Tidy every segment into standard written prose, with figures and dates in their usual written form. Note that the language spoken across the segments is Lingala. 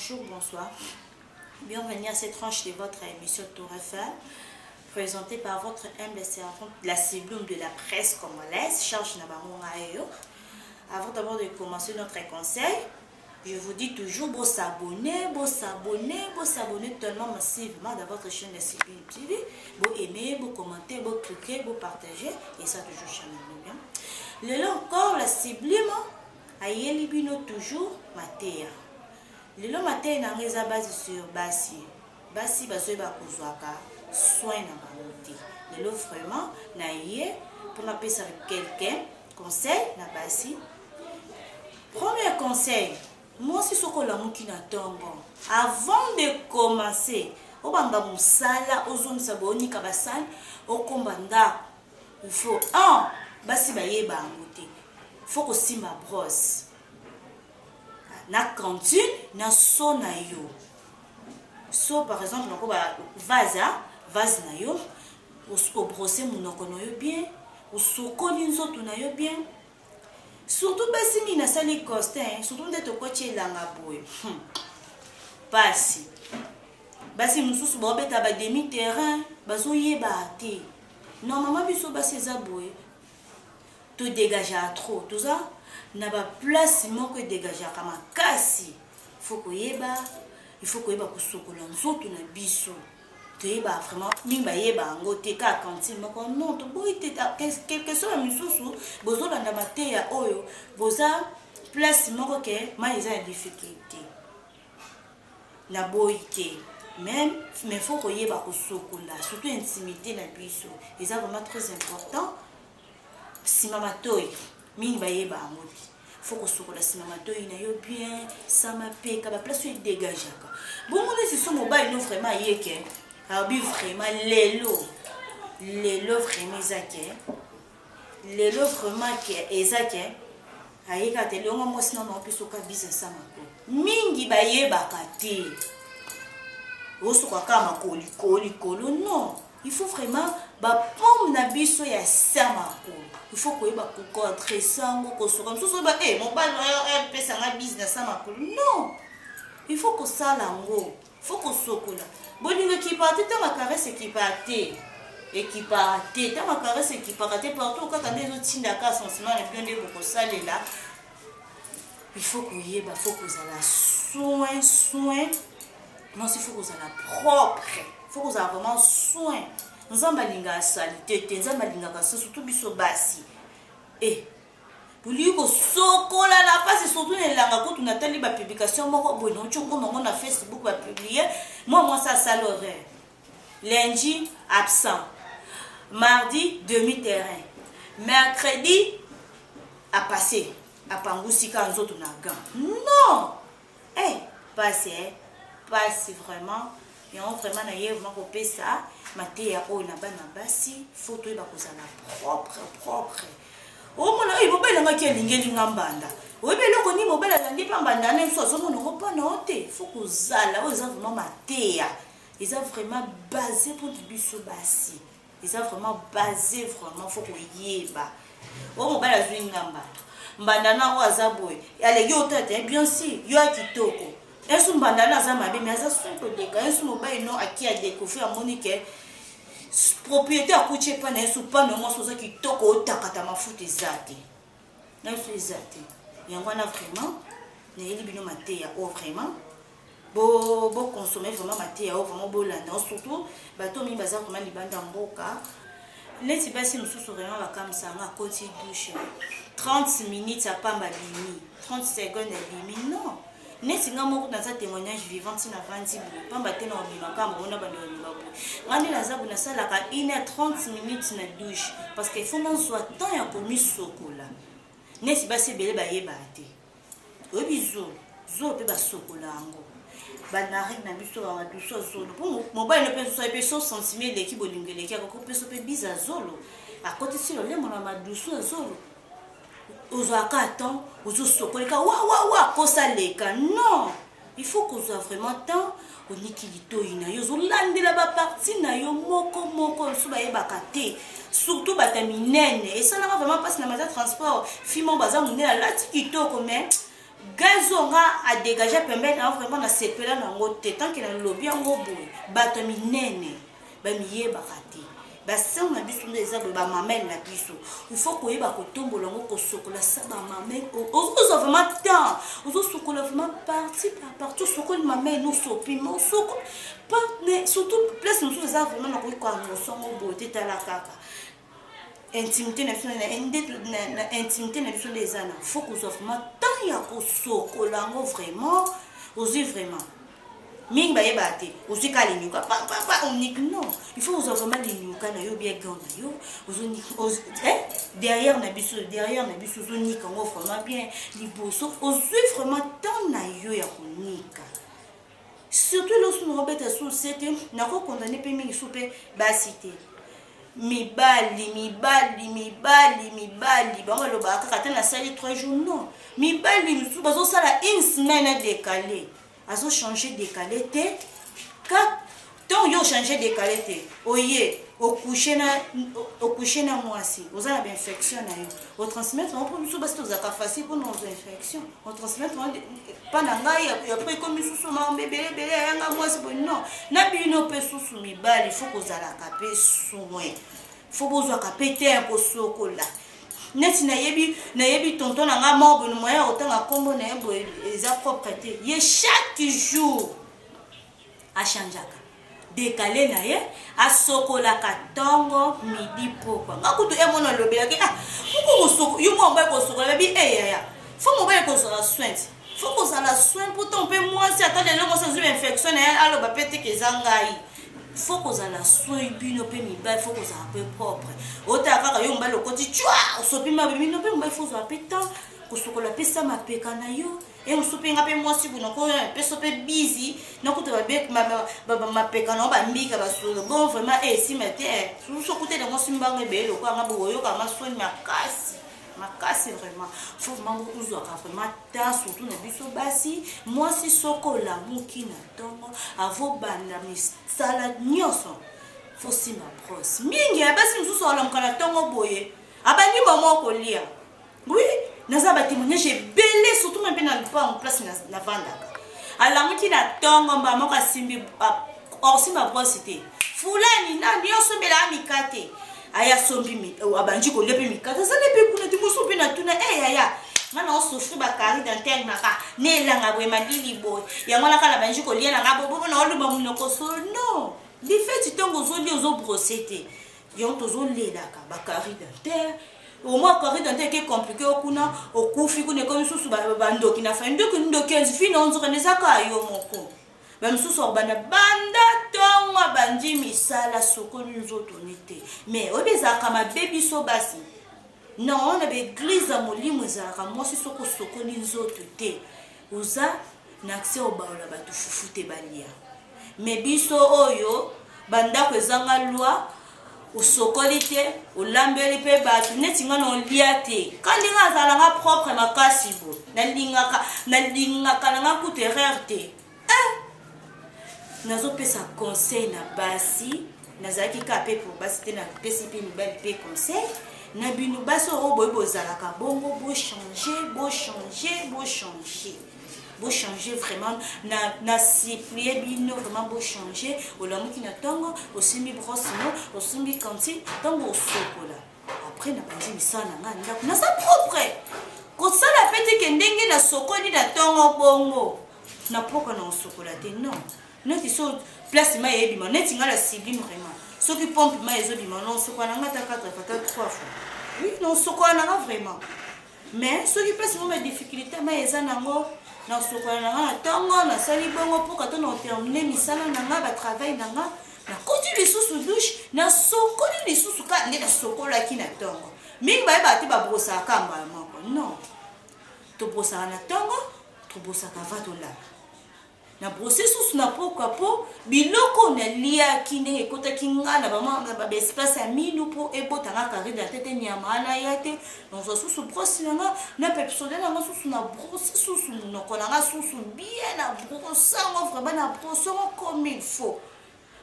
Bonjour, bonsoir. Bienvenue à cette tranche de votre émission Tour FM, présentée par votre humble servante, la ciblum de la presse congolaise, Charles Nabamongayo. Avant d'abord de commencer notre conseil, je vous dis toujours de s'abonner tellement massivement dans votre chaîne de Ciblum TV. Vous aimer, vous commenter, vous cliquer, vous partager, et ça toujours jamais bien. Le long encore, la Ciblum, aïe libino toujours mater. Le long mater n'a rien basé sur Bassi. Bassi basoe ba kozwaka soin na bangote. Le long vraiment naïe pour n'appeler ça quelqu'un conseil na Bassi. Premier conseil, moi si soko la muki na tongo. Avant de commencer, obanga musala ozomisa boni kabasal okombanda. Il faut basi baye bangote. Faut que si ma brosse na cantine na so na yo so par exemple nako ba vase na yo o brosser munoko na yo bien o sokoli nzoto na yo bien surtout basi mina sali coste surtout ndeto ko tshilanga boye basi mususu ba beta ba demi terrain bazo yeba te normalement biso basi za boye to dégager à trop tout ça na ba place moko dégager kama kasi il faut que yeba kusokola nzoto na biso to yeba vraiment mimba yeba ngote ka cantine moko non to boite quelque chose misusu bozola na mateya oyo boza place moko ke maiza ya difficulté na boite même mais faut que yeba kusokola surtout intimité na biso et ça vraiment très important. Si maman toy mini baye ba ngoti faut que sokola si maman toy na yo bien ça m'a pe ka ba place où dégage ka bon mon c'est son mobile non vraiment yeke abi vraiment lelo vraiment zake lelo vraiment que ezake ayeka te longa mo sinon on peut soka business sama ko mingi baye ba kate osuka kama koli non. Il faut vraiment pomme na biso ya samako. Il faut que ba contre sango ko so comme so ba mon bal pesa nga business samako. Non. Il faut que ça lango. Il faut que sokola. Bolinga ki parti ta ma caresse qui parti. Et qui parti ta ma caresse qui parti partout quand on est tinda ka sentiment et bien de ko salela. Il faut que yeba faut que ça la soin. Non, il faut que ça la propre. Il faut que ça vraiment soin. Nous avons la salité, nous avons la surtout biso basi. Et pour lui que sokola la passe surtout les langues quand on a telle publication moi bon non tu on a Facebook va publier moi ça l'horaire. Lundi absent. Mardi demi-terrain. Mercredi à passer à pangusika nous autres on a gant. Non. Passer vraiment et on vraiment na yé vraiment copier ça matéya o na bana basi photo ba kozala propre o mona e mobile nga ke lingeli ngambanda o belo ko ni mobile la ndi pambanda na so so mono ko pana ote faut kozala o za vraiment matéya ils ont vraiment basé pour du biso basi ils ont vraiment basé vraiment faut ko yeba o mobile azwi ngamba mbanda na o azaboy ale yo tete bien sûr yo akitoko. Est-ce que mbandana za mabe mais ça sont de gars est-ce mobile non aki a découvert à Monique propriétaire couché pas na sous pas non moi ça qui toko takata mafuta ezate na ezate yango na vraiment na eli bino mateya o vraiment bo consommer vraiment mateya o vraiment bo landa surtout bato mi baza vraiment libanda mboka leti basi mususu vraiment bakamisa nga koti douche 30 minutes à pamba bimi 30 secondes à bimi non. Nesi nga moko na za témoignage vivant na vandi pamba tena obima kama ona bando ni babu ngani na zabu na sala ka 1h30 minutes na douche parce que faut non soit temps ya komi sokola nesi basi bele ba yeba te obizo zo pe ba sokola ngo banari na biso ba douce zolo pour mobile ne peut so pe 100 cm de ki bolingele ki ko pe so pe biza zolo à côté si le mo na ma douce zolo ozaka temps ozo sokoleka wa kosaleka non il faut qu'on soit vraiment temps onikilito ina yo zolandela ba partie na yo moko so ba yebaka te surtout bataminene et ça n'a vraiment pas na maza transport fimo baza munela lati kitoko mais gazonga a dégagé pembeni a vraiment na sepela nango te tant que na lobi yango boye bato minene bamiyebaka te baseur na biso nde eza boye bamamele na biso il faut koyeba kotombola yango kosokola sa bamamele ozwa vraiment temps ozosokola vraiment parti par partout osokoli mamele nosopima osokola surtout place mosusu eza vraiment nakoki koannonsango boye te tala kaka intimité na biso na intimité na biso nde eza na faut kozwa vraiment temps ya kosokola yango vraiment ozwi vraiment mingi bayeba te ozwi ka linyuka onike non il faut ozwa vraiment linyuka na yo bien grand na yo derrière na biso ozonika yango vraiment bien liboso ozwi vraiment temps na yo ya konika surtout lorsque nous robeta sous cette nako condamné pe mingi sous pe basi te mibali bango lobaka kaka na sali 3 jours non mibali musu bazo sala une semaine décalé azo changer décalé te ka tant yo changer décalé te oye au coucher na mwasi oza na infection na yo au transmettre on peut musu basi tozaka facile pour nos infections on transmettre pas na ngai après comme musu ma bébé yanga mwasi bon non na bino pe susu mibali faut kozala ka pe soin faut bozwa ka péter ko sokola neti nayebi tonton na nga mort bon moyen otanga kombo na yebo eza propre te ye chaque jour a changeaka décalé na ye a sokola katongo midi pokwa ngakutu emona lobelaki pourquoi osoko yo mo mba ko sokola bi ya faut mo ba ko sokola soin faut ko sala soin pourtant pe moi si attendre le mo sans une infection na alo ba pete ke zangai faut que la soin bino pe mi ba faut que ça peu propre otaka ka yo mbalo koti chwa sopi ma bino pe mba faut ça pe temps ko sokola pe sa mapeka na yo et on sopi nga pe moi si vous nako pe sope busy nako to ba be mapeka na ba mbika ba so bon vraiment si mate so côté de moi simba ngebelo ko nga boyo ka ma soin makasi vraiment faut vraiment uzwa ka vraiment ta surtout na biso basi moi si sokola muki na tongo avo banda misala nyoso faut si ma brosse mingi basi mususu ala mkana tongo boye abani mama kolia oui naza ba témoignage belé surtout même na pas en place na vanda ala muki na tongo mama ka simbi orsi ma brosse te fulani na nyoso bela mikate aya sombi mi abanji ko lepe mikata za lepe kuna timoso pe na tuna ya ngana osofri ba kari dentaire naka nelanga bwe madili boy ya ngala kala banji ko liela ngabo bobo na oluba munoko so non li fait tongo zo li ozo brosser te yon tozo lela ka ba kari dentaire au moins kari dentaire qui compliqué okuna okufi kuna comme susu ba ndoki na fa ndoki fini on zone zaka yo moko même sous bana banda tonga bandi misala sokoni nzoto nite mais obezaka ma baby so basi non on a l'église à molimo ezaka moi si sokoni nzoto te uza na accès au baola batu fufute balia mais biso oyo banda ko ezanga loi usokoli te ulambeli pe batu neti nga no liate kandi nga zala nga propre makasi bo na lingaka na kuterere te nazo pesa conseil na basi nazaki ka pe pour basi te na pesi pe ni bali pe conseil na binu basi o boybo zalaka bongo bo changer vraiment na supplier bino vraiment bo changer olamuki na tongo osimbi brosse no osimbi kanti tongo sokola après na bandi misana nga ndako na sa propre ko sala pete ke ndenge na sokoli na tongo bongo na poko na sokola te non neti so place ma yebima neti ngala sublime vraiment ce qui pompe ma ezobima non so kwana ngata 4 fois 3 fois oui non so kwana vraiment mais ce qui place mo difficulté ma ezanango na so kwana na tongo na sali bongo pour que to terminer misala na nga ba travail na nga na koti lisusu douche na sokoli lisusu ka nde na sokola ki na tongo mingi ba te ba brosa kamba moko non to brosa na tongo to brosa ka vatola na processus na pourquoi po biloko na lia kinde ekota kinga na ba espace à minu po ebota nga kari da tete nyama na yate donc susu brosse na pepsode na nga susu na brosse susu no kona nga susu bien na brosse ngo vraiment na brosse comme il faut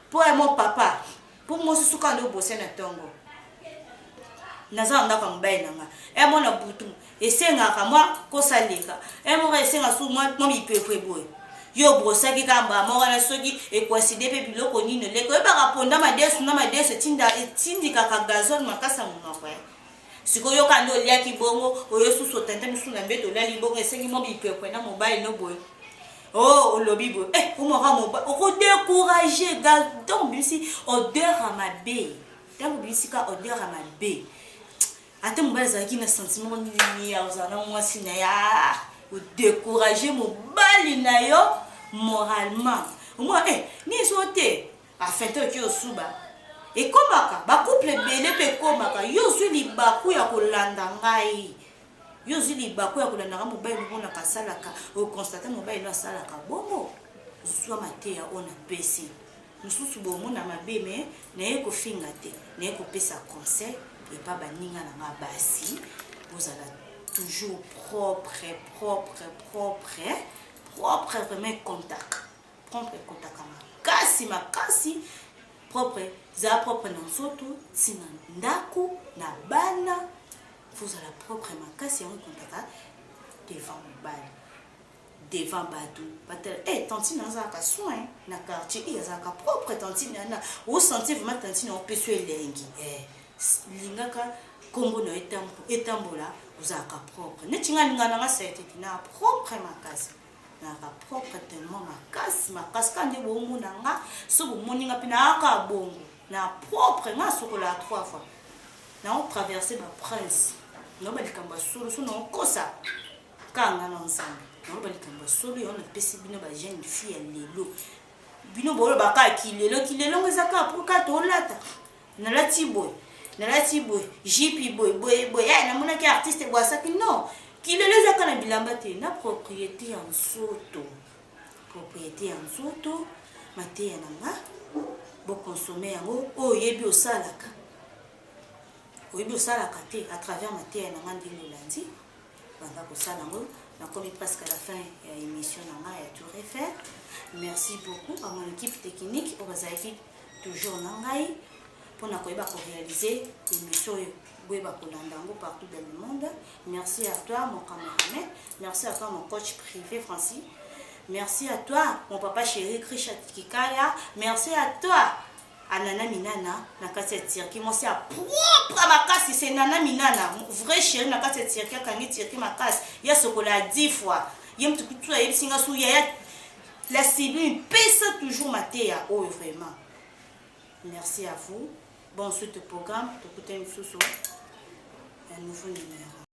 pour mon papa pour moi susu quand le bosser na tongo naza ndaka mobali nanga mwana butu esengaka mwa kosaleka moko esenga su mwa mipepwe boye yo brosaki kamba moko na soki ekwaside mpe biloko nino leko oyebaka ponda madesu na madesu etindikaka gazole makasa monoko sikoyo kandi oliaki bongo oyo susu otanta misu na mbeto olali bongo esengi mwa mipepwe na mobali no boye olobi boye omaka mobali okodécourage gaz donc bisi odeur à mabe ntango bisika odeur à mabe ate mobali azalaki na sentiment nini ya ozala na mwasi na ya odécourage mobali na yo moralement omwa niso te afin te oki osuba ekomaka bacouple ebele mpe ekomaka yo ozwi libaku ya kolanda ngai yo ozwi libaku ya kolanda ngai mobali nomonaka asalaka okonstate mobali no asalaka bongo zwa mateya oyo na pesi mosusu bomona mabe me naye kofinga te naye kopesa conseil epa baninga na nga basi bozala toujours propre vraiment contact makasi propre za propre na nzoto ntina ndako na bana fozala propre makasi yango kontaka devant mobali devant bato batala tantine azalaka soin na quartier azalaka propre tantine ana osentir vraiment tantine opeso elengi lingaka kombo na etambola ozalaka propre neti nga linga nanga saeteti na propre makasi naka propre tellement makasi kandi bomona nga so bomoni nga mpe naaka bongo na propre nga sokola 3 fois nao traverse baprince nao balikambo ya solo so naokosa kanga na nzambe nao balikambo ya solo yo napesi bino bajeune fille ya lelo bino bolobaka kilelo ngo ezaka pourka tolata nalati boye jipi boye ya namonaki artiste bwasaki non kilelo ezaka na bilamba te na propriété ya nzoto mateya na nga bokonsome yango oyo oyebi osalaka te à travers mateya na nga ndenge olandi banda kosala yango nakomi presque à la fin ya émission na nga ya Tour Eiffel. Merci beaucoup à mon équipe technique oyo bazalaki toujours na ngai mpona koyeba koréaliser émission oyo boyeba kolanda yango partout dans le monde. Merci à toi mon cameraman, merci à toi mon coach privé Francis, merci à toi mon papa chéri Krisha Kikaya, merci à toi Anana Minana na kati ya tirki moi c'est propre makasi c'est Nana Minana vrai chéri na kati ya tirki akangi tirki makasi ya sokola 10 fois yem tukutu ya singa su ya la cellule pèse toujours mateya oh vraiment. Merci à vous. Bon suite au programme, un nouveau numéro.